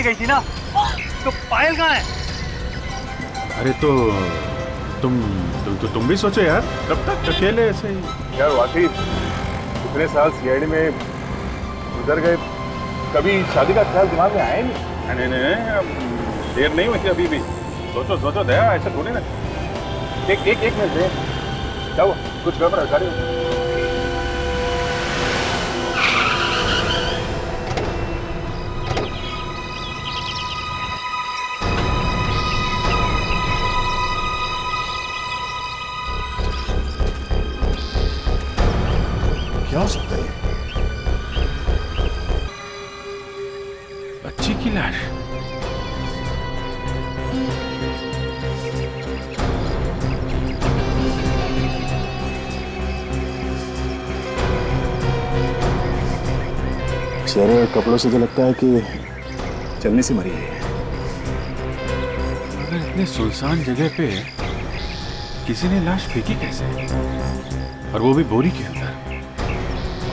गई थी ना, तो पायल कहाँ है? अरे तो तुम भी सोचो यार, कब तक अकेले ऐसे ही। यार वाकई इतने साल सीआईडी में गुजर गए, कभी शादी का ख्याल दिमाग में आया नहीं? नहीं, देर नहीं हुई थी अभी भी। सोचो दया, ऐसे थोड़ी ना। एक मिनट दे, क्या हुआ? कुछ गड़बड़ है गाड़ी में? क्या हो सकता है? बच्ची की लाश। चेहरे और कपड़ों से तो लगता है कि चलने से मरी है। मगर इतने सुनसान जगह पे किसी ने लाश फेंकी कैसे, और वो भी बोरी के अंदर?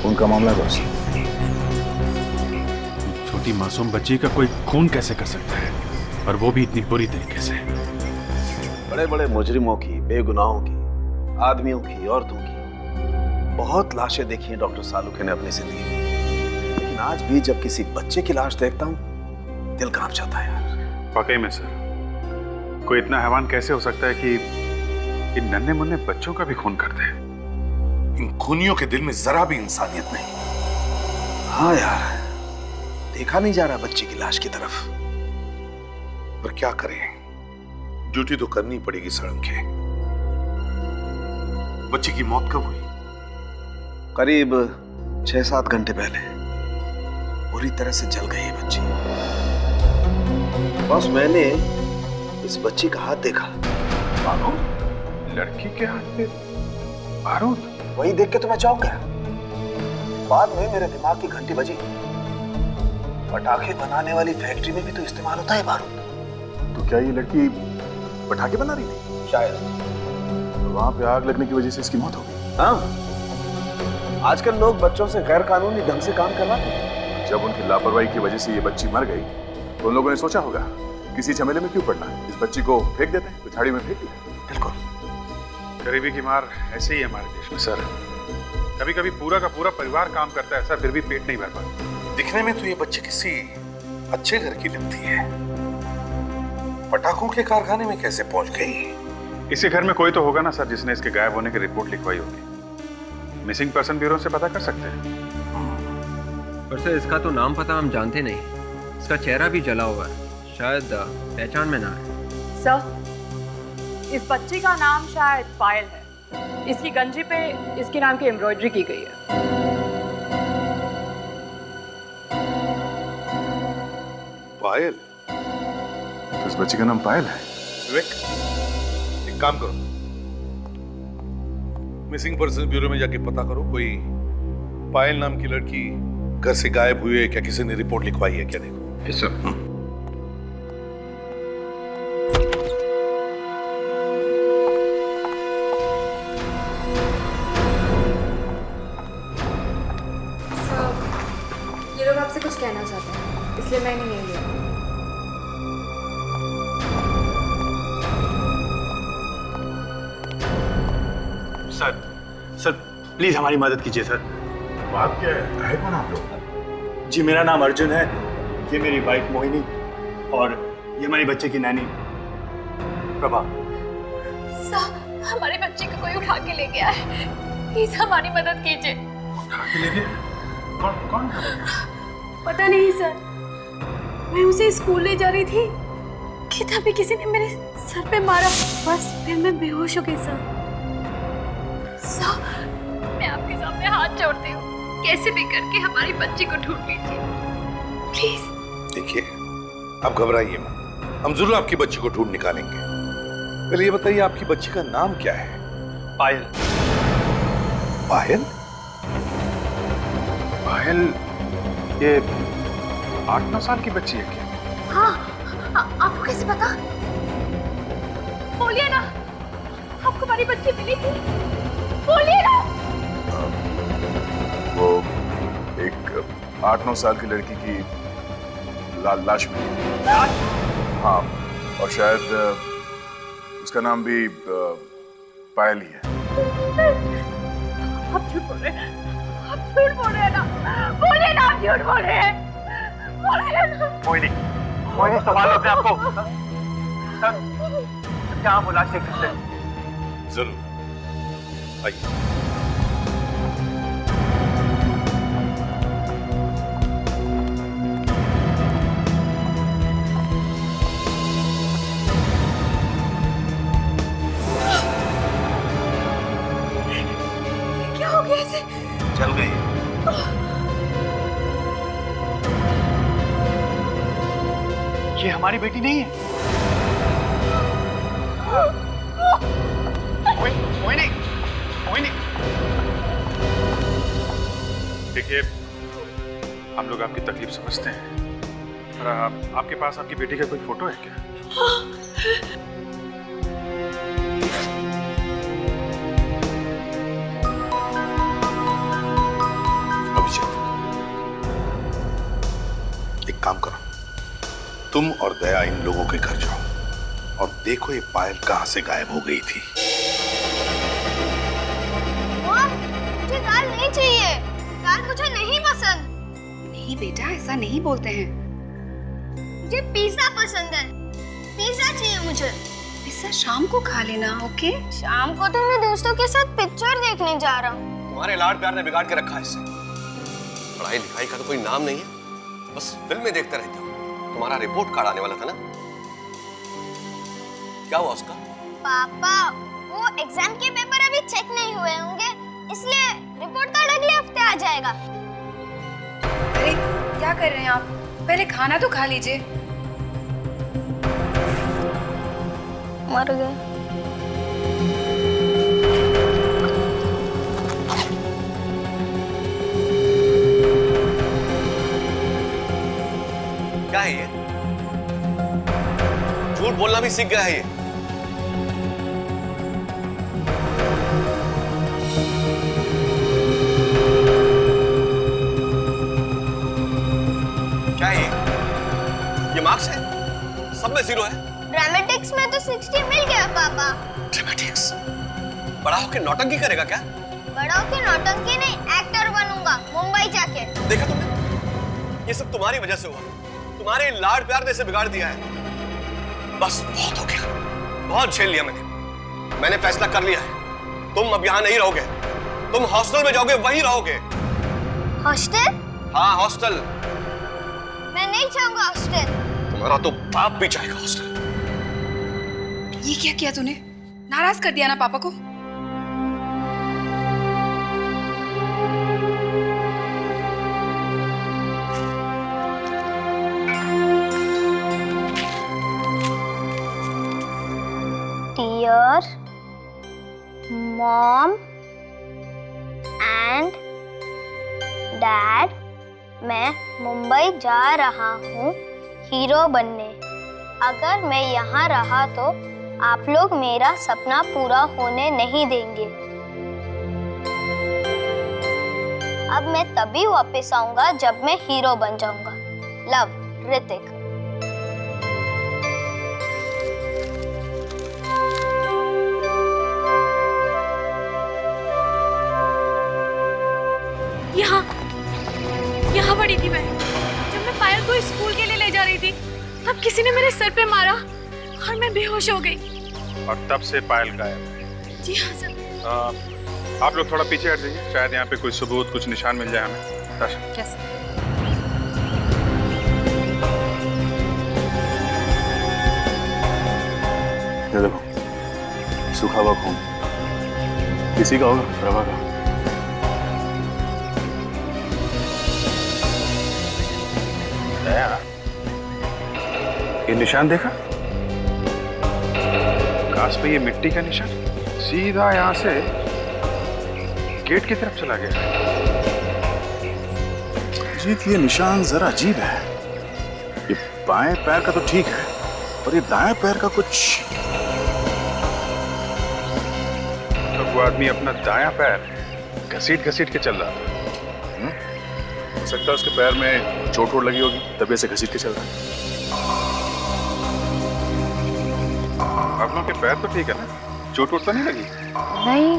उनका मामला बॉस। छोटी मासूम बच्ची का कोई खून कैसे कर सकता है, और वो भी इतनी बुरी तरीके से? बड़े बड़े मुजरिमों की, बेगुनाहों की, आदमियों की, औरतों की बहुत लाशें देखी हैं डॉक्टर सालुखे ने अपनी जिंदगी में, लेकिन आज भी जब किसी बच्चे की लाश देखता हूं दिल कांप जाता है यार। वाकई में सर, कोई इतना हैवान कैसे हो सकता है कि इन नन्हे मुन्ने बच्चों का भी खून कर दे? इन खूनियों के दिल में जरा भी इंसानियत नहीं। हाँ यार, देखा नहीं जा रहा बच्चे की लाश की तरफ। पर क्या करें, ड्यूटी तो करनी पड़ेगी सड़क के। बच्चे की मौत कब हुई? करीब 6-7 घंटे पहले बुरी तरह से जल गई है बच्ची। बस मैंने इस बच्ची का हाथ देखा। बारूद? लड़की के हाथ पे बारूद? वही देख के तो मैं चौंक गया। बाद में मेरे दिमाग की घंटी बजी। पटाखे बनाने वाली फैक्ट्री में भी तो इस्तेमाल होता है बारूद। तो क्या ये लड़की पटाखे बना रही थी? शायद। तो वहां पे आग लगने की वजह से इसकी मौत हो गई। हाँ, आजकल लोग बच्चों से गैर कानूनी ढंग से काम करवाते हैं। जब उनकी लापरवाही की वजह से ये बच्ची मर गई तो उन लोगों ने सोचा होगा किसी झमेले में क्यों पड़ना, इस बच्ची को फेंक देते हैं, तो झाड़ी में फेंक दिया। बिल्कुल। गरीबी की मार ऐसे ही है हमारे देश में सर। कभी कभी पूरा का पूरा परिवार काम करता है सर, फिर भी पेट नहीं भर पाता। दिखने में तो ये बच्ची किसी अच्छे घर की लगती है, पटाखों के कारखाने में कैसे पहुंच गई? इसी घर में कोई तो होगा ना सर जिसने इसके गायब होने की रिपोर्ट लिखवाई होगी। मिसिंग पर्सन ब्यूरो से पता कर सकते हैं। पर सर इसका तो नाम पता हम जानते नहीं, इसका चेहरा भी जला हुआ है, शायद पहचान में ना है। सर, इस बच्ची का नाम शायद पायल है। इसकी गंजी पे इसके नाम की एम्ब्रॉयडरी की गई है। पायल? तो इस बच्ची का नाम पायल है? विवेक, एक काम करो, मिसिंग पर्सन ब्यूरो में जाके पता करो कोई पायल नाम की लड़की घर से गायब हुई है क्या, किसी ने रिपोर्ट लिखवाई है क्या, देखो। Yes sir. ये लोग आपसे कुछ कहना चाहते हैं, इसलिए मैं इन्हें नहीं लिया। सर प्लीज हमारी मदद कीजिए सर। बात क्या है कौन आप लोग? जी मेरा नाम अर्जुन है, ये मेरी वाइफ मोहिनी और ये हमारी बच्चे की नैनी प्रभा। सर, हमारे बच्चे को कोई उठा के ले गया है, प्लीज हमारी मदद कीजिए। उठा के ले गए? कौन? पता नहीं सर, मैं उसे स्कूल ले जा रही थी कि तभी किसी ने मेरे सर पे मारा, बस फिर मैं बेहोश हो गई सर। सर, मैं आपके सामने हाथ जोड़ती हूँ, कैसे भी करके हमारी बच्ची को ढूंढ लीजिए प्लीज। देखिए, आप घबराइए मत, हम जरूर आपकी बच्ची को ढूंढ निकालेंगे। पहले ये बताइए आपकी बच्ची का नाम क्या है? पायल। पायल? पायल ये 8-9 साल की बच्ची है क्या? हाँ, आपको कैसे पता? बोलिए ना, आपको हमारी बच्ची मिली थी, बोलिए ना। वो एक 8-9 साल की लड़की की लाश मिली। हाँ, और शायद उसका नाम भी पायल ही है। आप झूठ बोल रहे हैं, आप झूठ बोल रहे हैं ना, बोलिए ना, आप झूठ बोल रहे हैं, बोलिए ना। मोहिनी संभालो अपने आपको। सर, क्या आप लाश देख सकते हैं? जरूर, आइए। क्या हो गया इसे? चल गई। ये हमारी बेटी नहीं है। मोहिनी, मोहिनी। देखिए, हम लोग आपकी तकलीफ समझते हैं, पर आपके पास आपकी बेटी का कोई फोटो है क्या? अभिषेक, एक काम करो, तुम और दया इन लोगों के घर जाओ और देखो ये पायल कहां से गायब हो गई थी। मुझे दाल नहीं चाहिए, दाल मुझे नहीं पसंद। नहीं बेटा, ऐसा नहीं बोलते हैं। मुझे पिज्जा पसंद है, पिज्जा चाहिए मुझे। पिज्जा शाम को खा लेना, ओके? शाम को तो मैं दोस्तों के साथ पिक्चर देखने जा रहा हूँ। तुम्हारे लाड प्यार ने बिगाड़ के रखा है इसे। पढ़ाई लिखाई का तो कोई नाम नहीं है, बस फिल्में देखते रहते हो। तुम्हारा रिपोर्ट कार्ड आने वाला था ना, क्या हुआ उसका? पापा, वो एग्जाम के पेपर अभी चेक नहीं हुए होंगे, इसलिए रिपोर्ट कार्ड अगले हफ्ते आ जाएगा। अरे क्या कर रहे हैं आप? पहले खाना तो खा लीजिए। मर गए। क्या है ये? झूठ बोलना भी सीख गया है ये। क्या है ये मार्क्स है? सब में 0 है। ड्रामेटिक्स में तो 60 मिल गया पापा। ड्रामेटिक्स? बड़ा होके नौटंकी करेगा क्या? बड़ा होके नौटंकी नहीं, एक्टर बनूंगा मुंबई जाके। देखा तुमने? ये सब तुम्हारी वजह से हुआ। तुम्हारे लाड प्यार ने इसे बिगाड़ दिया है। बस बहुत हो गया, बहुत झेल लिया मैंने फैसला कर लिया है। तुम अब यहाँ नहीं रहोगे, तुम हॉस्टल में जाओगे, वहीं रहोगे। हॉस्टल? हाँ, हॉस्टल। मैं नहीं चाहूंगा हॉस्टल। तुम्हारा तो बाप भी चाहेगा हॉस्टल। ये क्या किया तूने? नाराज कर दिया ना पापा को? Dear Mom and Dad, मैं मुंबई जा रहा हूँ हीरो बनने। अगर मैं यहाँ रहा तो आप लोग मेरा सपना पूरा होने नहीं देंगे। अब मैं तभी वापस आऊंगा जब मैं हीरो बन जाऊंगा। लव, ऋतिक। यहाँ पड़ी थी मैं, जब मैं पायल को स्कूल के लिए ले जा रही थी, तब किसी ने मेरे सर पे मारा और मैं बेहोश हो गई। और तब से पायल गायब है। जी हाँ सर। आप लोग थोड़ा पीछे हट जाइए, शायद यहाँ पे कोई सबूत, कुछ निशान मिल जाए हमें। ताशा। कैसे? ये देखो, सूखा हुआ खून, किसी का होगा, प्रभा का। ये निशान देखा? घास पे ये मिट्टी का निशान सीधा यहाँ से गेट की तरफ चला गया। जीत, ये निशान जरा अजीब है। ये बाएं पैर का तो ठीक है, पर ये दाएं पैर का कुछ। तो वो आदमी अपना दायां पैर घसीट घसीट के चल रहा था। हो सकता है उसके पैर में चोट वोट लगी होगी, तभी ऐसे घसीट के चल रहा है। आप लोगों के पैर तो ठीक है ना, चोट वोट तो नहीं लगी? नहीं,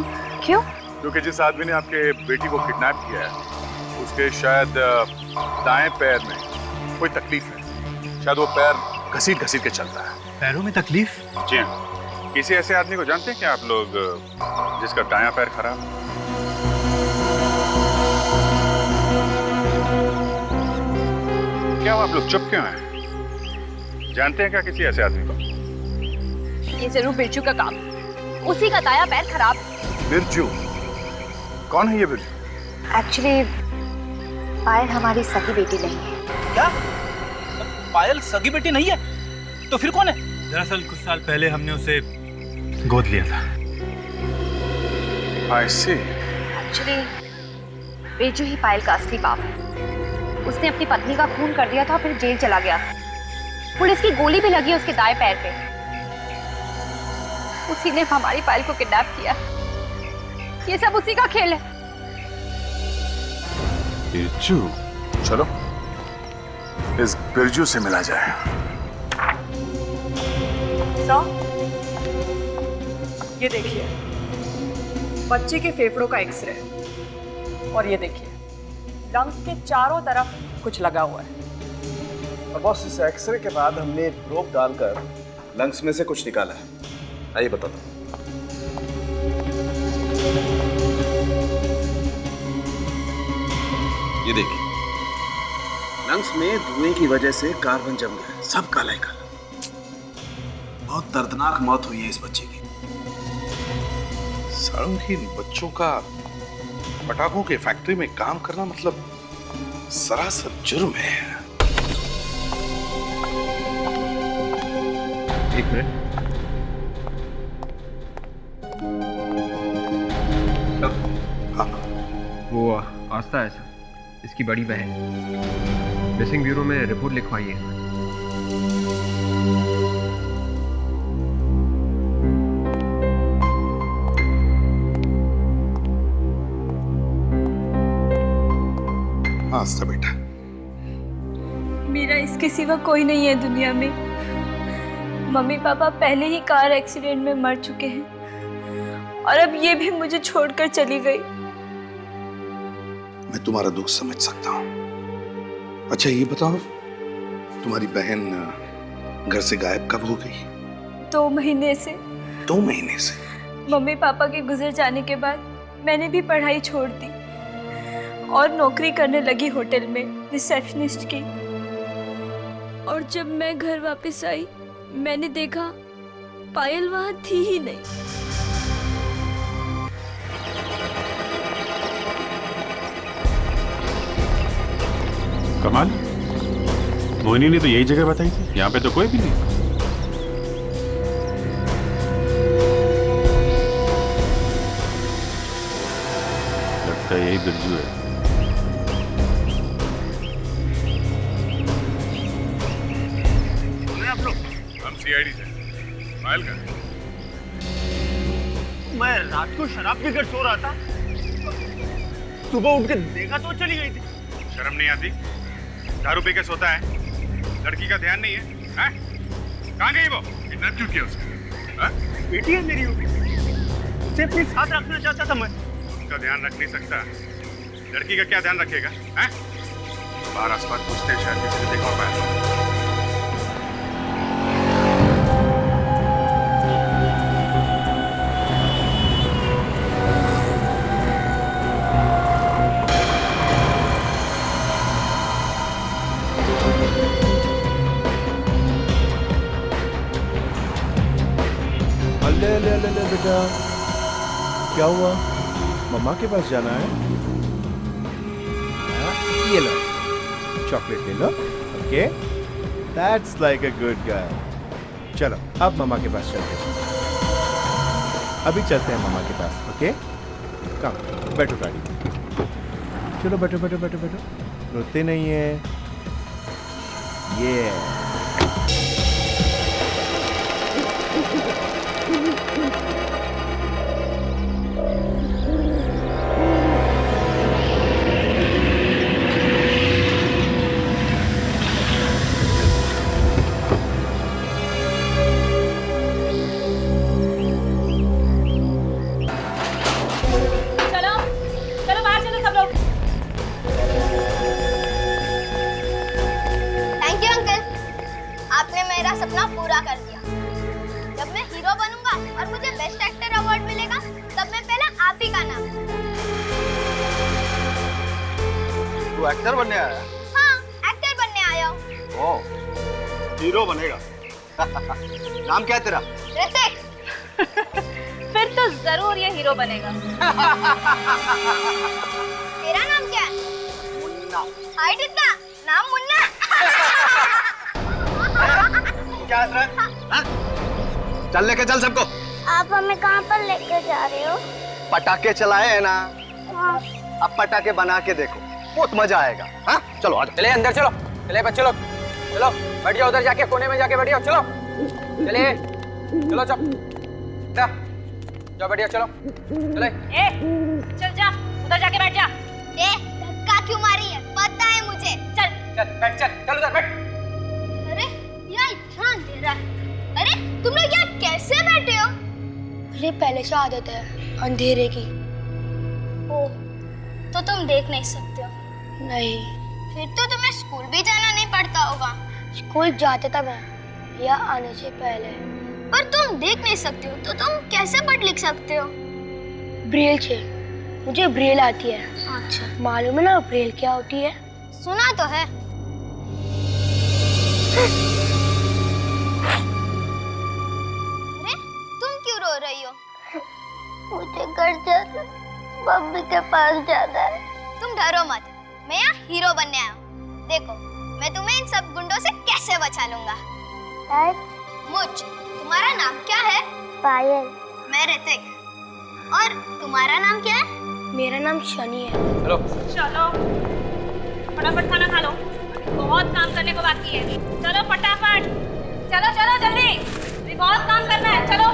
क्यों? क्योंकि जिस आदमी ने आपके बेटी को किडनैप किया है उसके शायद दाएं पैर में कोई तकलीफ है। शायद वो पैर घसीट घसीट के चलता है। पैरों में तकलीफ? जी हाँ। किसी ऐसे आदमी को जानते हैं क्या आप लोग जिसका दायां पैर खराब है? क्या आप लोग चुप क्यों हैं? जानते हैं क्या किसी ऐसे आदमी को? ये जरूर बिरजू का काम, उसी का दाया पैर खराब। बिरजू? कौन है ये बिरजू? एक्चुअली पायल हमारी सगी बेटी नहीं है। क्या? पायल सगी बेटी नहीं है? तो फिर कौन है? दरअसल कुछ साल पहले हमने उसे गोद लिया था। I see. एक्चुअली बिरजू ही पायल का असली बाप है। उसने अपनी पत्नी का खून कर दिया था, फिर जेल चला गया। पुलिस की गोली भी लगी उसके दाएं पैर पे। उसी ने हमारी पायल को किडनैप किया। ये सब उसी का खेल है। बिरजू? चलो इस बिरजू से मिला जाए। सर, ये देखिए बच्चे के फेफड़ों का एक्सरे, और ये देखिए लंग्स के चारों तरफ कुछ लगा हुआ है। और बॉस, इस एक्सरे के बाद हमने प्रोब डालकर लंग्स में से कुछ निकाला है। आइए बताता हूं। ये देखिए, लंग्स में धुएं की वजह से कार्बन जम गया, सब काला ही काला। बहुत दर्दनाक मौत हुई है इस बच्चे की। सालों की बच्चों का पटाखों के फैक्ट्री में काम करना मतलब सरासर जुर्म है। एक मिनट। हाँ। वो आस्था है सर, इसकी बड़ी बहन। मिसिंग ब्यूरो में रिपोर्ट लिखवाई है। आस्था बेटा, मेरा इसके सिवा कोई नहीं है दुनिया में। मम्मी पापा पहले ही कार एक्सीडेंट में मर चुके हैं और अब ये भी मुझे छोड़कर चली गई। मैं तुम्हारा दुख समझ सकता हूँ। अच्छा ये बताओ, तुम्हारी बहन घर से गायब कब हो गई? 2 महीने से। 2 महीने से? मम्मी पापा के गुजर जाने के बाद मैंने भी पढ़ाई छोड़ दी और नौकरी करने लगी होटल में रिसेप्शनिस्ट की। और जब मैं घर वापस आई, मैंने देखा पायल वहां थी ही नहीं। कमाल, मोहिनी ने तो यही जगह बताई थी, यहाँ पे तो कोई भी नहीं। लगता है यही बिरजू है। हम सीआईडी से। पायल का? मैं रात को शराब पीकर सो रहा था, सुबह उठ के देखा तो चली गई थी। शर्म नहीं आती? दारू पी के सोता है, लड़की का ध्यान नहीं है, हैं? कहाँ गई वो? किडनैप क्यों किया उसने? हाँ? बेटी है मेरी, उसे अपने साथ रखना चाहता था मैं। उसका ध्यान रख नहीं सकता, लड़की का क्या ध्यान रखेगा? हैं? बाहर आसपास पूछते हैं, शायद किसी ने देखा पाया। ले बेटा, क्या हुआ? मम्मा के पास जाना है? ये लो, चॉकलेट ले लो। Okay, that's like a good guy. चलो अब मम्मा के पास चलते हैं। अभी चलते हैं मम्मा के पास। ओके, कम बैठो गाड़ी में। चलो बैठो बैठो बैठो बैठो, रोते नहीं है। ये सपना पूरा कर दिया। जब मैं हीरो बनूंगा और मुझे बेस्ट एक्टर अवार्ड मिलेगा, तब मैं पहले आप ही का नाम। तू एक्टर बनने आया? हाँ, एक्टर बनने आया हूँ। ओह, हीरो बनेगा। नाम क्या है तेरा? ऋतिक। फिर तो जरूर ये हीरो बनेगा। तेरा नाम क्या है? मुन्ना। हाइट इतना, नाम मुन्ना। क्या हसरत? हाँ? चल लेके चल सबको। आप हमें कहाँ पर लेकर जा रहे हो? पटाखे चलाए हैं ना? हाँ। अब पटाखे बना के देखो, बहुत मजा आएगा। हाँ? चलो आ जाओ। चले अंदर चलो, चले बच्चे लोग, चलो बैठ जाओ उधर जाके, कोने में जाके बैठ जाओ, चलो चले, चलो चल, जाओ बैठ जाओ, चलो चले। ए, चल जा, उधर जाके बैठ जा। ए, धक्का क्यों मारी है? पता है मुझे। चल। चल बैठ, चल उधर बैठ। अरे यहाँ इतना अंधेरा है। अरे तुम लोग यहाँ कैसे बैठे हो? मुझे पहले से आदत है अंधेरे की। ओह, तो तुम देख नहीं सकते हो? नहीं, फिर तो तुम्हें स्कूल भी जाना नहीं पड़ता होगा। स्कूल जाते तब है या आने से पहले। पर तुम देख नहीं सकते हो, तो तुम कैसे पढ़ लिख सकते हो? ब्रेल से, मुझे ब्रेल आती है। अच्छा, मालूम है ना ब्रेल क्या होती है? सुना तो है। अरे तुम क्यों रो रही हो? मुझे घर जाना, मम्मी के पास जाना है। तुम डरो मत, मैं यहाँ हीरो बनने आया हूँ। देखो, मैं तुम्हें इन सब गुंडों से कैसे बचा लूंगा। मुझ, तुम्हारा नाम क्या है? पायल। मैं ऋतिक। और तुम्हारा नाम क्या है? मेरा नाम शनि है। चलो चलो, फटाफट खाना खा लो, बहुत काम करने को बाकी है। चलो फटाफट, चलो चलो जल्दी, अभी बहुत काम करना है, चलो।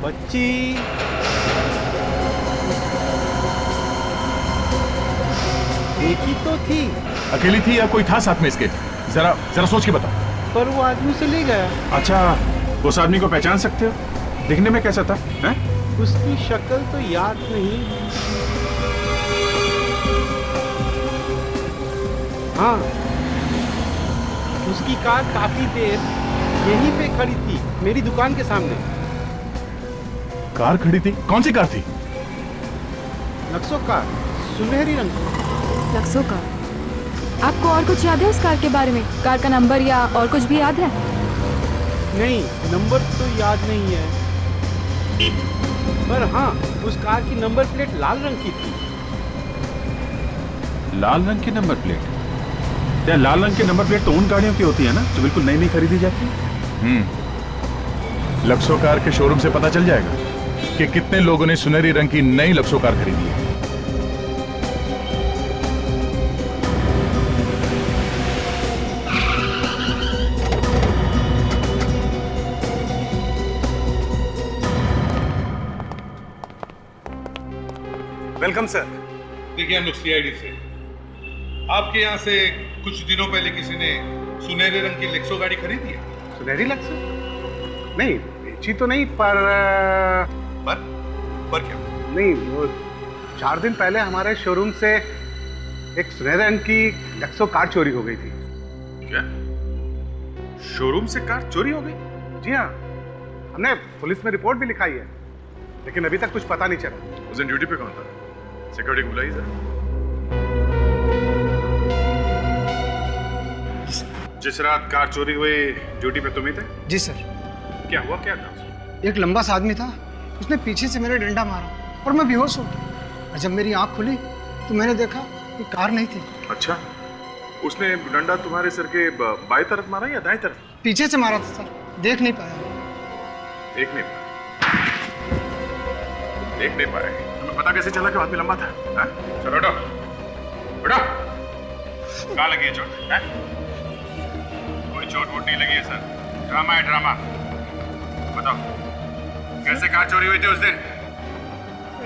बच्ची, देखी तो थी, अकेली थी या कोई था साथ में इसके? जरा जरा सोच के बताओ। पर वो आदमी से ले गया। अच्छा, उस आदमी को पहचान सकते हो? दिखने में कैसा था? हैं? उसकी शक्ल तो याद नहीं। हाँ, उसकी कार काफी देर यहीं पे खड़ी थी, मेरी दुकान के सामने। कार खड़ी थी? कौन सी कार थी? नक्सो कार, सुनहरी रंग की। लक्सो कार? आपको और कुछ याद है उस कार के बारे में? कार का नंबर या और कुछ भी याद है? नहीं, नंबर तो याद नहीं है, पर हाँ, उस कार की नंबर प्लेट लाल रंग की थी। लाल रंग की नंबर प्लेट? क्या लाल रंग की नंबर प्लेट तो उन गाड़ियों की होती है ना जो बिल्कुल नई नई खरीदी जाती है? लक्सो कार के शोरूम से पता चल जाएगा कि कितने लोगों ने सुनहरी रंग की नई लक्सो कार खरीदी है। Welcome sir. देखिए, हम लोग सीआईडी से, आपके यहाँ से कुछ दिनों पहले किसी ने सुनहरे रंग की लेक्सो गाड़ी खरीदी है? सुनहरी लक्ष्य? नहीं, बेची तो नहीं, पर क्या? नहीं, वो 4 दिन पहले हमारे शोरूम से एक सुनहरे रंग की लक्सो कार चोरी हो गई थी। क्या? शोरूम से कार चोरी हो गई? जी हाँ, हमने पुलिस में रिपोर्ट भी लिखाई है, लेकिन अभी तक कुछ पता नहीं चला। उस दिन ड्यूटी पे कौन था? सिक्योरिटी को बुलाइए जरा। जिस रात कार चोरी हुई, ड्यूटी पे तुम ही थे? जी सर। क्या हुआ, क्या था? एक लंबा सा आदमी था, उसने पीछे से मेरे डंडा मारा और मैं बेहोश हो गया। और जब मेरी आंख खुली तो मैंने देखा कि कार नहीं थी। अच्छा, उसने डंडा तुम्हारे सर के बाएं तरफ मारा या दाएं तरफ? पीछे से मारा था सर, देख नहीं पाया। देख नहीं पाए? तुम्हें पता कैसे चला कि आदमी लंबा था? हाँ? चलो हटो। बेटा कहाँ लगी है चोट है? कोई चोट वोट नहीं लगी है सर, ड्रामा है ड्रामा। बताओ कैसे कार चोरी हुई थी उस दिन?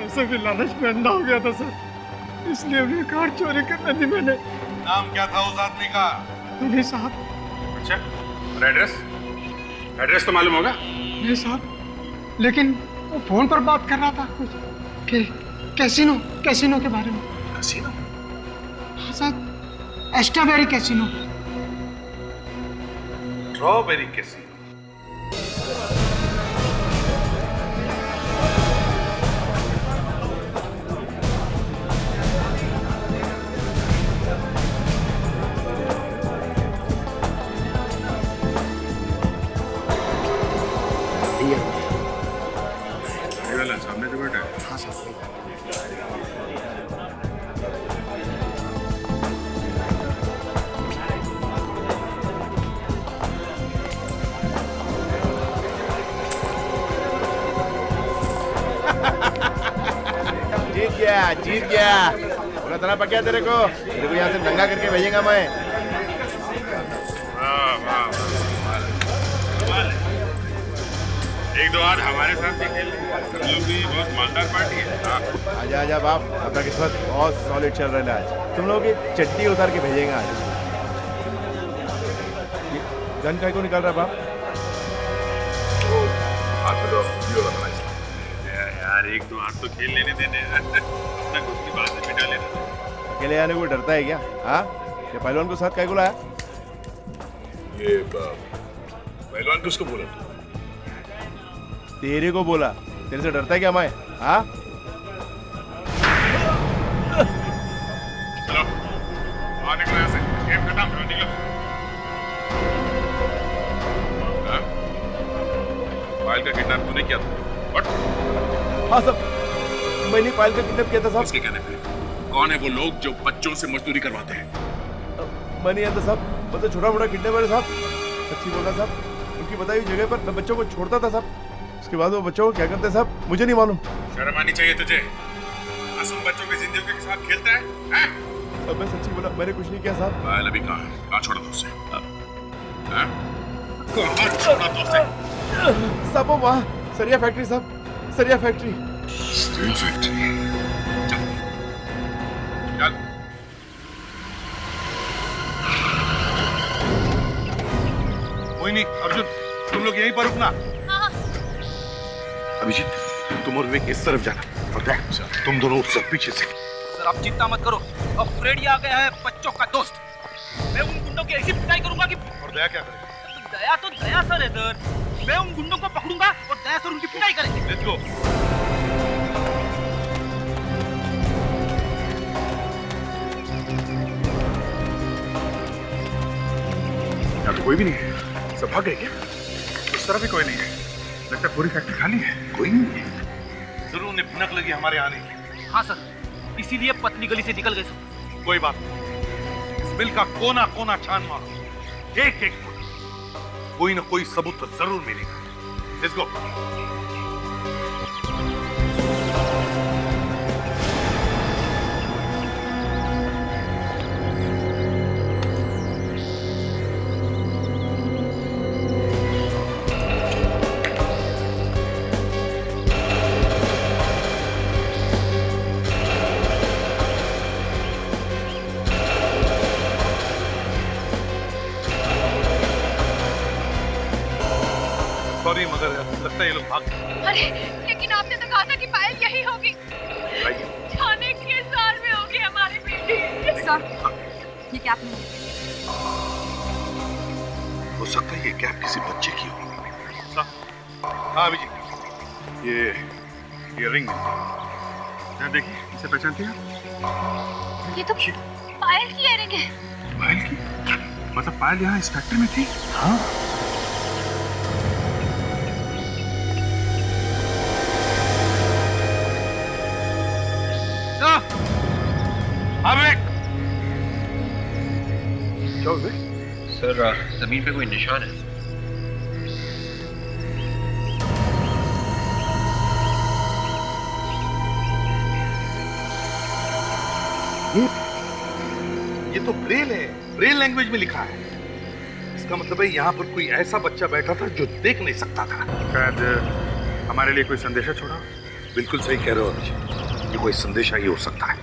ऐसे भी लालच में अंधा हो गया था सर, इसलिए भी कार चोरी करने दी मैंने। नाम क्या था उस आदमी का? नहीं साहब। अच्छा और एड्रेस? एड्रेस तो मालूम होगा? नहीं साहब, लेकिन वो फोन पर बात कर रहा था कुछ कि कैसीनो के बारे में। कैसीनो? हाँ sir, strawberry casino. Strawberry casino? सामने जो बैठा है। हाँ सर। जीत गया पूरा तना पक गया तेरे को यहाँ से नंगा करके भेजेगा मैं। एक दो आज हमारे साथ भी खेल, हम लोग भी बहुत मालदार पार्टी है। आजा आजा बाप, अपना किस्मत बहुत सॉलिड चल रहा है आज। तुम लोगों की चट्टी उतार के भेजेगा आज। गन का को निकाल रहा बाप? यार एक दो हाथ तो खेल लेने देने, अपना कुछ की बात में मिटा लेना। अकेले आने को डरता है क्या? हाँ, ये पहलवान को साथ काय को लाया? ये पहलवान किसको बोला तू? तेरे को बोला। तेरे से डरता है क्या मैं? हाँ? चलो आ निकलो यहाँ से, गेम खत्म करो, निकलो। पायल का किडनैप तूने किया था? हाँ सब, मैंने पायल का किडनैप किया था साहब। किसके कहने पे? कौन है वो लोग जो बच्चों से मजदूरी करवाते हैं? मैं नहीं आता साहब, मतलब छोटा मोटा किडनैपर है साहब। सच्ची बोल रहा साहब, उनकी बताई हुई जगह पर मैं बच्चों को छोड़ता था साहब। उसके बाद वो बच्चों को क्या करते हैं साहब, मुझे नहीं मालूम। शर्म आनी चाहिए तुझे, मासूम बच्चों की जिंदगी के साथ खेलता है, हैं? अब मैं सच्ची बोला, मैंने कुछ नहीं किया साहब। पायल अभी कहाँ है? कहाँ छोड़ा था उसे? हैं? कहाँ छोड़ा था उसे? साहब वो वहाँ सरिया फैक्ट्री साहब, सरिया फैक्ट्री। सरिया फैक्ट्री? चल। कोई नहीं अर्जुन, तुम लोग यहीं पर रुकना। अभिजीत तुम और विवेक इस तरफ जाना और देख तुम दोनों उस पीछे से। सर आप चिंता मत करो, अब फ्रेडी आ गया है बच्चों का दोस्त। मैं उन गुंडों की ऐसी पिटाई करूंगा कि। और दया क्या करेगा? दया तो दया सर है सर, मैं उन गुंडों को पकड़ूंगा और दया सर उनकी पिटाई करेंगे। Let's go. यहाँ तो कोई भी नहीं है, सब भाग गए क्या? उस तरफ भी कोई नहीं है, लगता है पूरी फैक्ट्री खाली है। कोई नहीं है, जरूर उन्हें भनक लगी हमारे आने की। हाँ सर, इसीलिए पतली गली से निकल गए सब। कोई बात नहीं, इस बिल का कोना कोना छान मारो, एक एक कोई ना कोई सबूत तो जरूर मिलेगा। Let's go. सॉरी मगर लगता है ये लोग भाग गए। अरे लेकिन आपने तो कहा था कि पायल यही होगी। जाने के साल में होगी हमारी बेटी। सर, ये कैप नहीं हो सकता है ये कैप किसी बच्चे की हो। हाँ अभिजीत, ये रिंग यहाँ देखिए, इसे पहचानती हैं? ये तो पायल की इयररिंग है। पायल की? मतलब पायल यहाँ इस फैक्ट्री में थी? हाँ। सर जमीन पे कोई निशान है। ये तो ब्रेल है, ब्रेल लैंग्वेज में लिखा है। इसका मतलब है यहाँ पर कोई ऐसा बच्चा बैठा था जो देख नहीं सकता था। शायद हमारे लिए कोई संदेशा छोड़ा। बिल्कुल सही कह रहे हो अभिजीत, ये कोई संदेशा ही हो सकता है।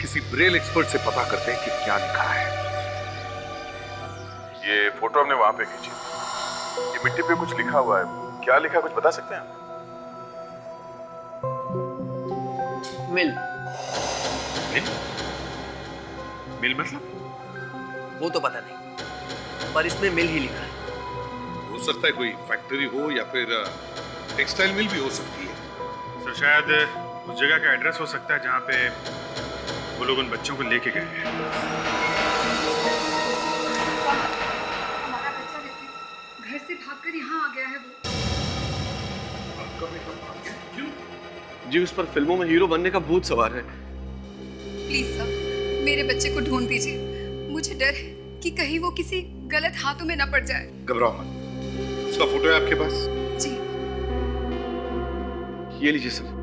किसी ब्रेल एक्सपर्ट से पता करते हैं कि क्या लिखा है। ये फोटो हमने वहां पे खींची। ये मिट्टी पे कुछ लिखा हुआ है, क्या लिखा है कुछ बता सकते हैं आप? मिल। मिल मतलब? वो तो पता नहीं, पर इसमें मिल ही लिखा है। हो सकता है कोई फैक्ट्री हो या फिर टेक्सटाइल मिल भी हो सकती है। सर शायद उस जगह का एड्रेस हो सकता है जहाँ पे वो लोग उन बच्चों को लेके गए हैं। हमारा बच्चा घर से भागकर यहाँ आ गया है वो। क्यों? जी उस पर फिल्मों में हीरो बनने का भूत सवार है। प्लीज सर, मेरे बच्चे को ढूंढ दीजिए। मुझे डर है कि कहीं वो किसी गलत हाथों में न पड़ जाए। घबराओ मत। उसका फोटो है आपके पास? जी। ये लीजिए सर।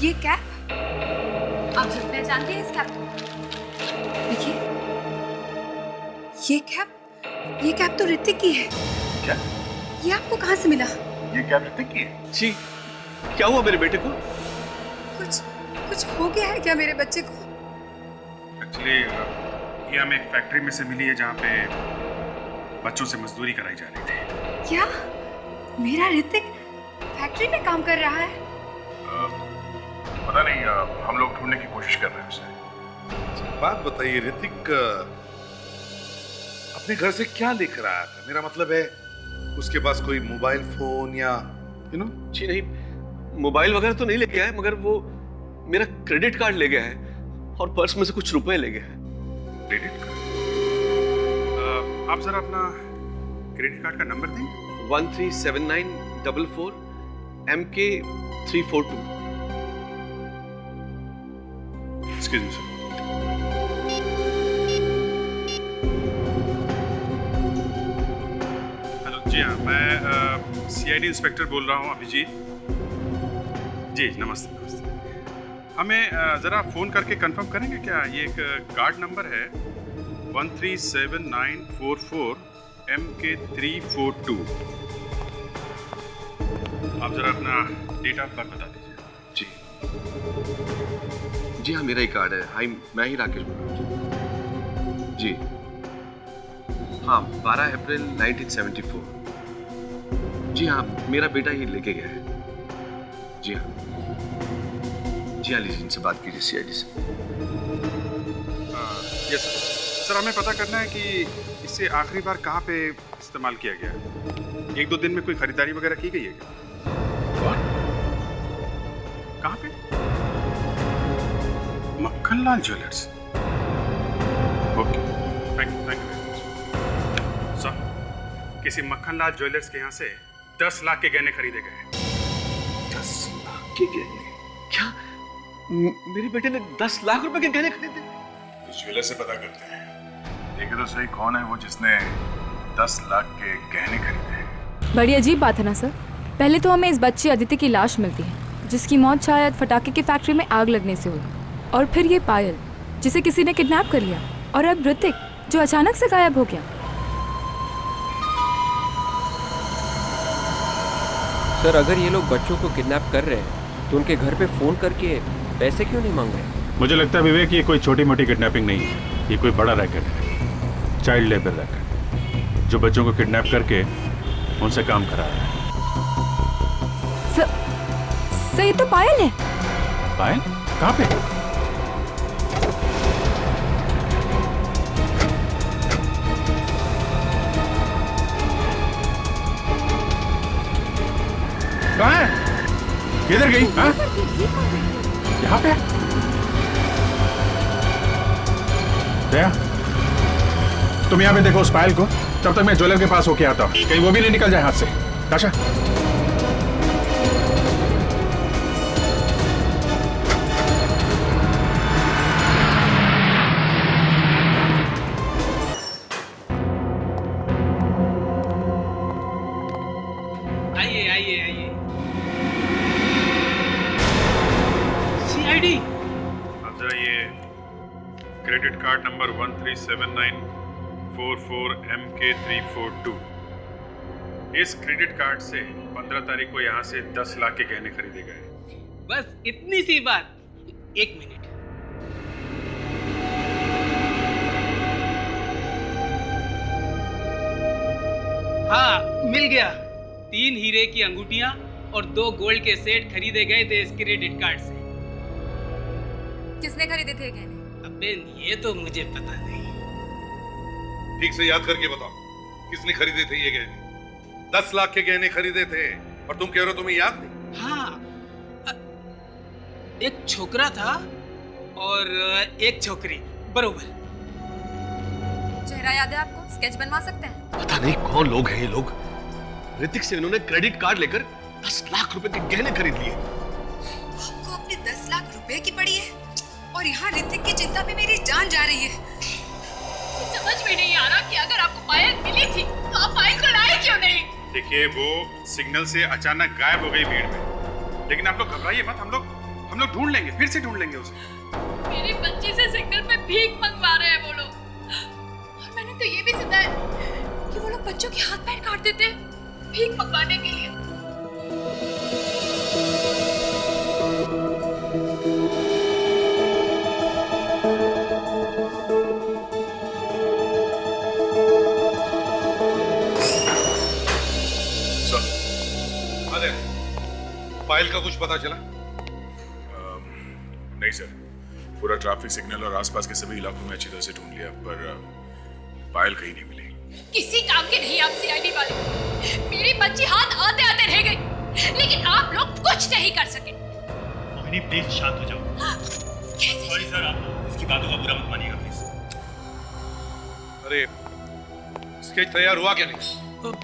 ये कैप आप पहचानते हैं इस कैप को? देखिए, ये कैप तो ऋतिक की है। क्या? ये आपको कहाँ से मिला? ये कैप ऋतिक की है? जी, क्या हुआ मेरे बेटे को? कुछ हो गया है क्या मेरे बच्चे को? एक्चुअली ये हमें एक फैक्ट्री में से मिली है जहाँ पे बच्चों से मजदूरी कराई जा रही थी। क्या मेरा ऋतिक फैक्ट्री में काम कर रहा है? पता नहीं, हम लोग ढूंढने की कोशिश कर रहे हैं उसे। बात बताइए, ऋतिक अपने घर से क्या लेकर आया था? मेरा मतलब है उसके पास कोई मोबाइल फोन या जी नहीं, मोबाइल वगैरह तो नहीं लेके आया, मगर वो मेरा क्रेडिट कार्ड ले गया है और पर्स में से कुछ रुपए ले गया है। Credit card? आप जरा अपना क्रेडिट कार्ड का नंबर देंगे? 137944 MK342। Excuse me sir. Hello, जी हाँ, मैं CID इंस्पेक्टर बोल रहा हूँ, अभिजीत। जी नमस्ते नमस्ते। हमें ज़रा फ़ोन करके कंफर्म करेंगे क्या? ये एक कार्ड नंबर है 137944 MK342। आप ज़रा अपना डेट ऑफ बर्थ बता दीजिए। जी हाँ, मेरा ही कार्ड है। हाई, मैं ही राकेश बोल रहा हूँ जी। हाँ, 12 अप्रैल 1974। जी हाँ, मेरा बेटा ही लेके गया है। जी हाँ, जी हाँ, लीजिए इनसे बात कीजिए, CID से। यस सर, हमें पता करना है कि इसे आखिरी बार कहाँ पे इस्तेमाल किया गया है। 1-2 दिन में कोई खरीदारी वगैरह की गई है क्या? कहाँ पे? Makhanlal jewellers. Okay, thank you very much. Sir, किसी मक्खनलाल ज्वेलर्स के यहाँ से 10 लाख के गहने खरीदे गए। 10 लाख के गहने? क्या मेरे बेटे ने 10 लाख रुपए के गहने खरीदे? इस ज्वेलर से पता करते हैं। देखे तो सही कौन है वो जिसने 10 लाख के गहने खरीदे। बड़ी अजीब बात है ना सर। पहले तो हमें इस बच्चे अदिति की लाश मिलती है, जिसकी मौत शायद फटाके की फैक्ट्री में आग लगने से हुई, और फिर ये पायल जिसे किसी ने किडनैप कर लिया, और अब ऋतिक जो अचानक से गायब हो गया। सर, अगर ये लोग बच्चों को किडनैप कर रहे हैं तो उनके घर पे फोन करके पैसे क्यों नहीं मांग रहे? मुझे लगता है विवेक, ये कोई छोटी मोटी किडनैपिंग नहीं है, ये कोई बड़ा रैकेट है, चाइल्ड लेबर रैकेट, जो बच्चों को किडनैप करके उनसे काम करा रहा है। सर, ये तो पायल है। पायल? कहाँ पे? कहाँ है? किधर गई? हाँ? यहाँ पे? दया, तुम यहाँ पे देखो उस पायल को, तब तक मैं ज्वेलर के पास होके आता हूँ, कहीं वो भी नहीं निकल जाए हाथ से। ताशा, आइए आइए आइए आइए। सीआईडी। अच्छा, ये क्रेडिट कार्ड नंबर 137944MK342, इस क्रेडिट कार्ड से 15 तारीख को यहाँ से 10 लाख के गहने खरीदे गए। बस इतनी सी बात। 1 मिनट। हाँ, मिल गया। 3 हीरे की अंगूठियां और 2 गोल्ड के सेट खरीदे गए थे इस क्रेडिट कार्ड से। किसने खरीदे थे गहने? अबे ये तो मुझे पता नहीं। ठीक से याद करके बताओ, किसने खरीदे थे ये गहने? 10 लाख के गहने खरीदे थे और तुम कह रहे हो तुम्हें याद नहीं? हाँ, एक छोकरा था और एक छोकरी, बरोबर। चेहरा याद है आपको? स्केच बनवा सकते हैं? पता नहीं कौन लोग हैं ये लोग। ऋतिक से इन्होंने क्रेडिट कार्ड लेकर 10 लाख रुपए के गहने खरीद लिए। आपको अपने 10 लाख रुपए की पड़ी है और यहाँ ऋतिक की चिंता में मेरी जान जा रही है। समझ में नहीं आ रहा कि अगर आपको पायल मिली थी तो आप पायल को लाए क्यों नहीं? देखिए, वो सिग्नल से अचानक गायब हो गई भीड़ में, लेकिन आप लोग घबराइए मत, हम लोग ढूंढ लेंगे, फिर से ढूंढ लेंगे उसे। मेरी बच्ची से सिग्नल पे भीख मंगवा रहे हैं वो लोग। और मैंने तो ये भी सुना है कि वो लोग बच्चों के हाथ पैर काट देते हैं भीख मंगवाने के लिए। अरे, पायल का कुछ पता चला? नहीं सर, पूरा ट्रैफिक सिग्नल और आसपास के सभी इलाकों में अच्छी तरह से ढूंढ लिया, पर पायल कहीं नहीं मिली। किसी काम के नहीं आप सीआईडी वाले। मेरी बच्ची हाथ आते आते रह गई, लेकिन आप लोग कुछ नहीं कर सके। मोहिनी प्लीज शांत हो जाओ। सॉरी सर, आप इसकी बातों का बुरा मत मानिएगा प्लीज। अरे, स्केच तैयार हुआ क्या नहीं?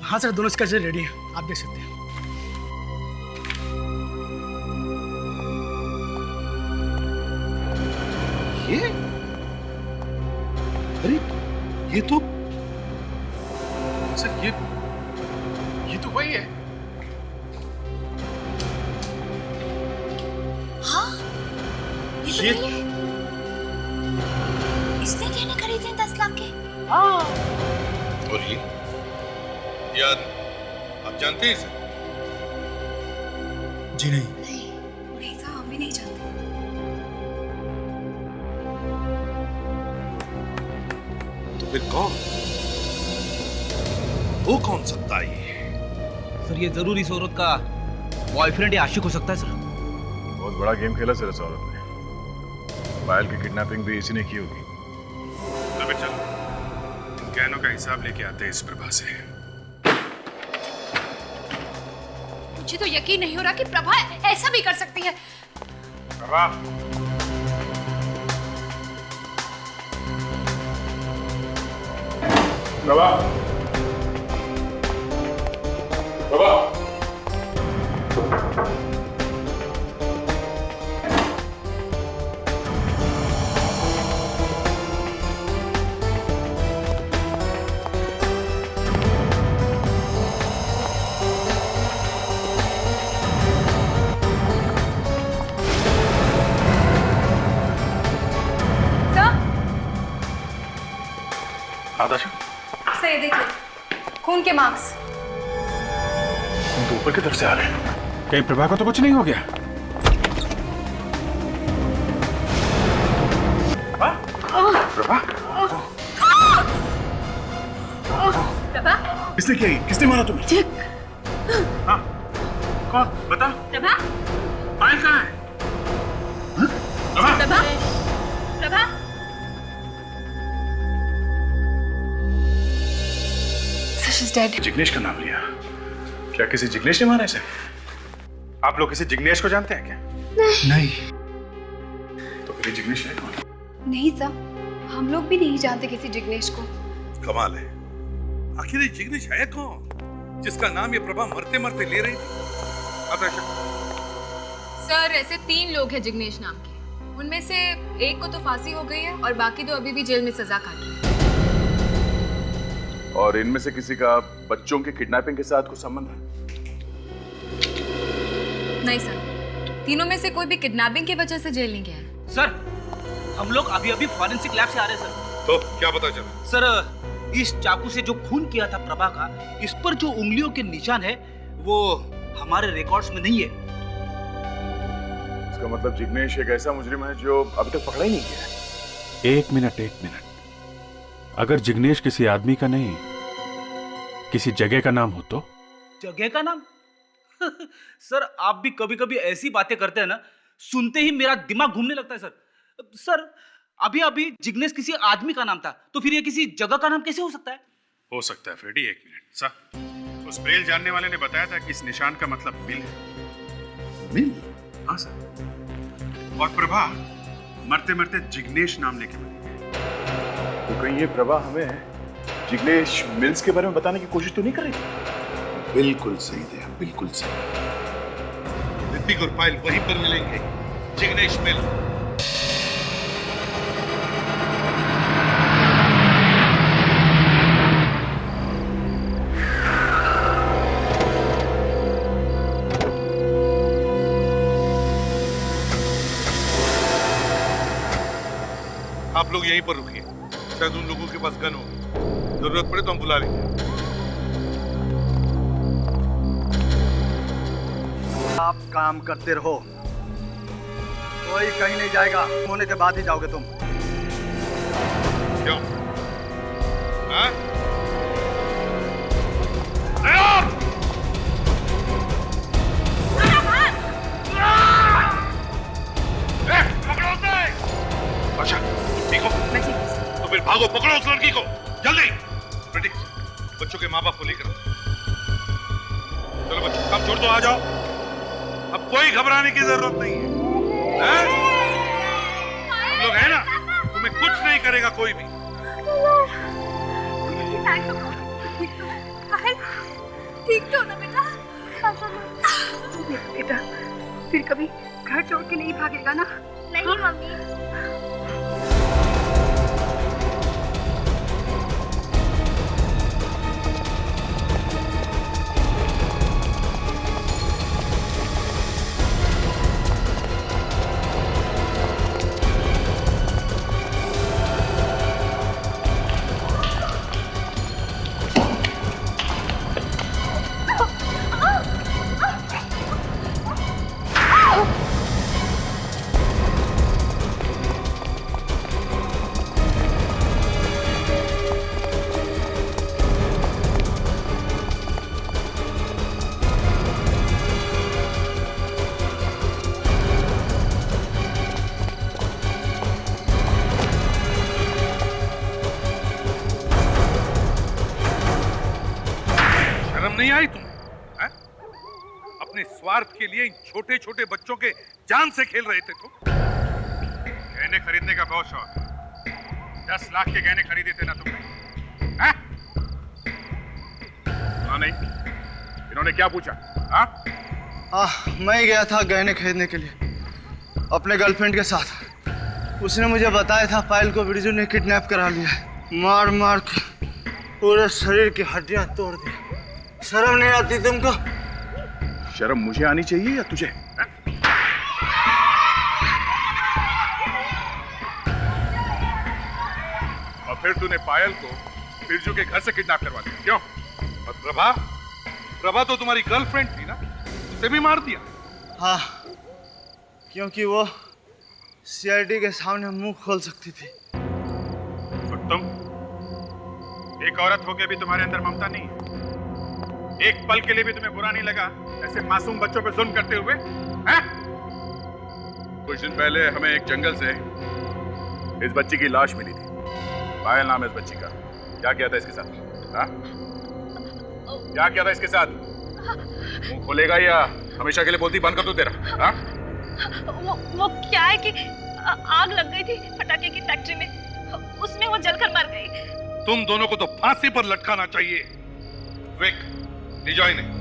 हाँ सर, दोनों स्केच रेडी है, आप देख सकते हैं। ये? अरे, ये तो सर, ये तो वही है। हाँ, ये तो वही है। इसने गहने खरीदे 10 लाख के। हाँ। और ये यार, आप जानते हैं इसे? जी नहीं। नहीं साहब, हम भी नहीं जानते। तो फिर कौन? वो कौन सकता है ये? सर, ये जरूर इस औरत का बॉयफ्रेंड या आशिक हो सकता है सर। बहुत बड़ा गेम खेला सर इस औरत ने। पायल की किडनैपिंग भी इसी ने की होगी। तो फिर चलो, इन गहनों का हिसाब लेके आते हैं इस प्रभा से। मुझे तो यकीन नहीं हो रहा कि प्रभा ऐसा भी कर सकती है। प्रभा, प्रभा, प्रभा, सर ये देखिए, खून के मार्क्स। तुम तो ऊपर की तरफ से आ रहे हैं। कहीं प्रभा को तो कुछ नहीं हो गया? प्रभा? प्रभा? किसने किया? किसने मारा तुम्हें? हाँ, कौन? बता। प्रभा? पायल कहाँ है? प्रभा? प्रभा? जिग्नेश का नाम लिया। क्या किसी जिग्नेश ने मारा इसे? आप लोग किसी जिग्नेश को जानते हैं क्या? नहीं। तो फिर ये जिग्नेश है कौन? नहीं सर, हम लोग भी नहीं जानते किसी जिग्नेश को। कमाल है, आखिर ये जिग्नेश है कौन जिसका नाम ये प्रभा मरते मरते ले रही थी? सर ऐसे 3 लोग हैं जिग्नेश नाम के। उनमें से एक को तो फांसी हो गई है और बाकी 2 अभी भी जेल में सजा काट रहे हैं। और इनमें से किसी का बच्चों के किडनैपिंग के साथ कुछ संबंध है? नहीं सर, तीनों में से कोई भी किडनैपिंग की वजह से जेल नहीं गया है। सर हम लोग अभी अभी फॉरेंसिक लैब से आ रहे हैं सर। तो क्या पता चला? सर इस चाकू से जो खून किया था प्रभा का, इस पर जो उंगलियों के निशान है वो हमारे रिकॉर्ड्स में नहीं है। इसका मतलब जिग्नेश एक ऐसा मुजरिम है जो अभी तक पकड़ा ही नहीं गया है। एक मिनट, अगर जिग्नेश किसी आदमी का नहीं किसी जगह का नाम हो तो? जगह का नाम? सर आप भी कभी कभी ऐसी बातें करते हैं ना, सुनते ही मेरा दिमाग घूमने लगता है सर। सर अभी अभी जिग्नेश किसी आदमी का नाम था, तो फिर ये किसी जगह का नाम कैसे हो सकता है? हो सकता है फ्रेडी। एक मिनट सर, उस ब्रेल जानने वाले ने बताया था कि इस निशान का मतलब मिल है। मिल? हाँ सर। और प्रभा मरते मरते जिग्नेश नाम लेके मरी है। तो कहीं ये प्रभा हमें जिग्नेश मिल्स के बारे में बताने की कोशिश तो नहीं करेगी? बिल्कुल सही दया, बिल्कुल सही। ऋतिक और पायल वहीं पर मिलेंगे, जिग्नेश मिल। आप लोग यहीं पर रुकिए, शायद उन लोगों के पास गन होगी, जरूरत पड़े तो हम बुला लेंगे। आप काम करते रहो, कोई कहीं नहीं जाएगा, होने के बाद ही जाओगे तुम। क्यों? हाँ? पकड़ो उसे! अच्छा, ठीक हो? तो फिर भागो, पकड़ो उस लड़की को, जल्दी! बेटी, बच्चों के माँ बाप को लेकर चलो बच्चों, काम छोड़ दो, आ जाओ। अब कोई घबराने की जरूरत नहीं है, हम लोग हैं ना, तुम्हें कुछ नहीं करेगा कोई भी। ठीक तो ना बेटा? बेटा फिर कभी घर छोड़ के नहीं भागेगा ना? नहीं मम्मी। नहीं आई तुम्हें? है? अपने स्वार्थ के लिए इन छोटे छोटे बच्चों के जान से खेल रहे थे तुम। गहने खरीदने का बहुत शौक है। 10 लाख के गहने खरीदे थे ना तुमने? हैं? हाँ नहीं, इन्होंने क्या पूछा? हाँ? मैं गया था गहने खरीदने के लिए अपने गर्लफ्रेंड के साथ। उसने मुझे बताया था पायल को बिरजू ने किडनैप करा लिया है, मार मार के पूरे शरीर की हड्डियां तोड़ दी। शर्म नहीं आती तुमको? शर्म मुझे आनी चाहिए या तुझे? और फिर तूने पायल को बिरजू के घर से किडनैप करवा दिया, क्यों? और प्रभा? प्रभा तो तुम्हारी गर्लफ्रेंड थी ना, उसे भी मार दिया? हाँ, क्योंकि वो सीआईडी के सामने मुंह खोल सकती थी। और तुम? एक औरत होके भी तुम्हारे अंदर ममता नहीं है? एक पल के लिए भी तुम्हें बुरा नहीं लगा ऐसे मासूम बच्चों पे जुल्म करते हुए? हैं? कुछ दिन पहले हमें एक जंगल से इस बच्ची की लाश मिली थी। पायल नाम है इस बच्ची का। क्या किया था इसके साथ? हाँ? क्या किया था इसके साथ? मुंह खोलेगा या हमेशा के लिए बोलती बंद कर दूं तेरा? हाँ? वो क्या है कि आग लग गई थी पटाखे की फैक्ट्री में, उसमें वो जलकर मर गई। तुम दोनों को तो फांसी पर लटकाना चाहिए। विक, ले जाओ इन्हें।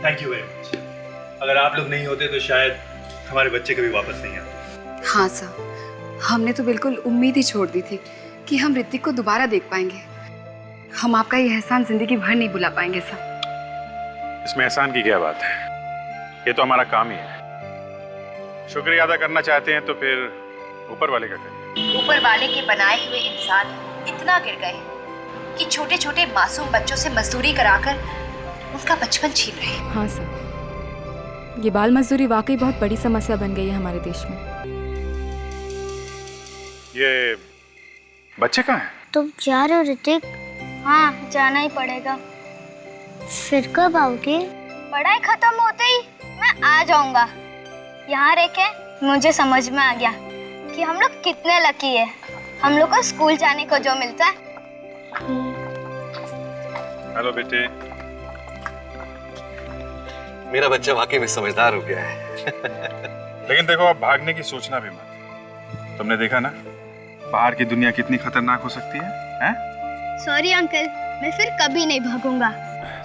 Thank you very much. अगर आप लोग नहीं होते तो शायद हमारे बच्चे कभी वापस नहीं आते। हाँ सर, हमने तो बिल्कुल उम्मीद ही छोड़ दी थी कि हम ऋतिक को दोबारा देख पाएंगे। हम आपका ये एहसान जिंदगी भर नहीं भुला पाएंगे सर। इसमें एहसान की क्या बात है, ये तो हमारा काम ही है। शुक्रिया अदा करना चाहते हैं तो फिर ऊपर वाले का करें। ऊपर वाले के बनाए हुए इंसान इतना गिर गए कि छोटे छोटे मासूम बच्चों से मजदूरी कराकर उनका बचपन छीन रहे हैं। हाँ सर, ये बाल मजदूरी वाकई बहुत बड़ी समस्या बन गई है हमारे देश में। ये बच्चे कहाँ हैं? तुम जा रहे हो ऋतिक? हाँ, जाना ही पड़ेगा। फिर कब आओगे? पढ़ाई खत्म होते ही मैं आ जाऊंगा। यहाँ रह के मुझे समझ में आ गया कि हम लोग कितने लकी है। हम लोग को स्कूल जाने को जो मिलता है। हेलो बेटे। मेरा बच्चा वाकई में समझदार हो गया है। लेकिन देखो, अब भागने की सोचना भी मत। तुमने देखा ना बाहर की दुनिया कितनी खतरनाक हो सकती है, हैं? सॉरी अंकल, मैं फिर कभी नहीं भागूंगा।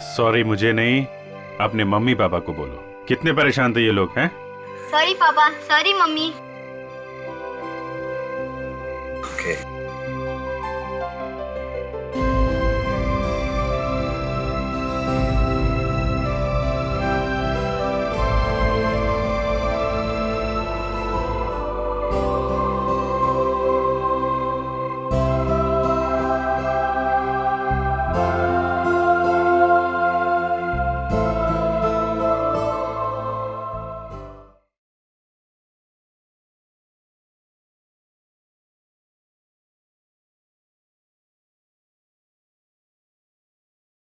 सॉरी मुझे नहीं, अपने मम्मी पापा को बोलो। कितने परेशान थे ये लोग, हैं? सॉरी पापा, सॉरी मम्मी। ओके।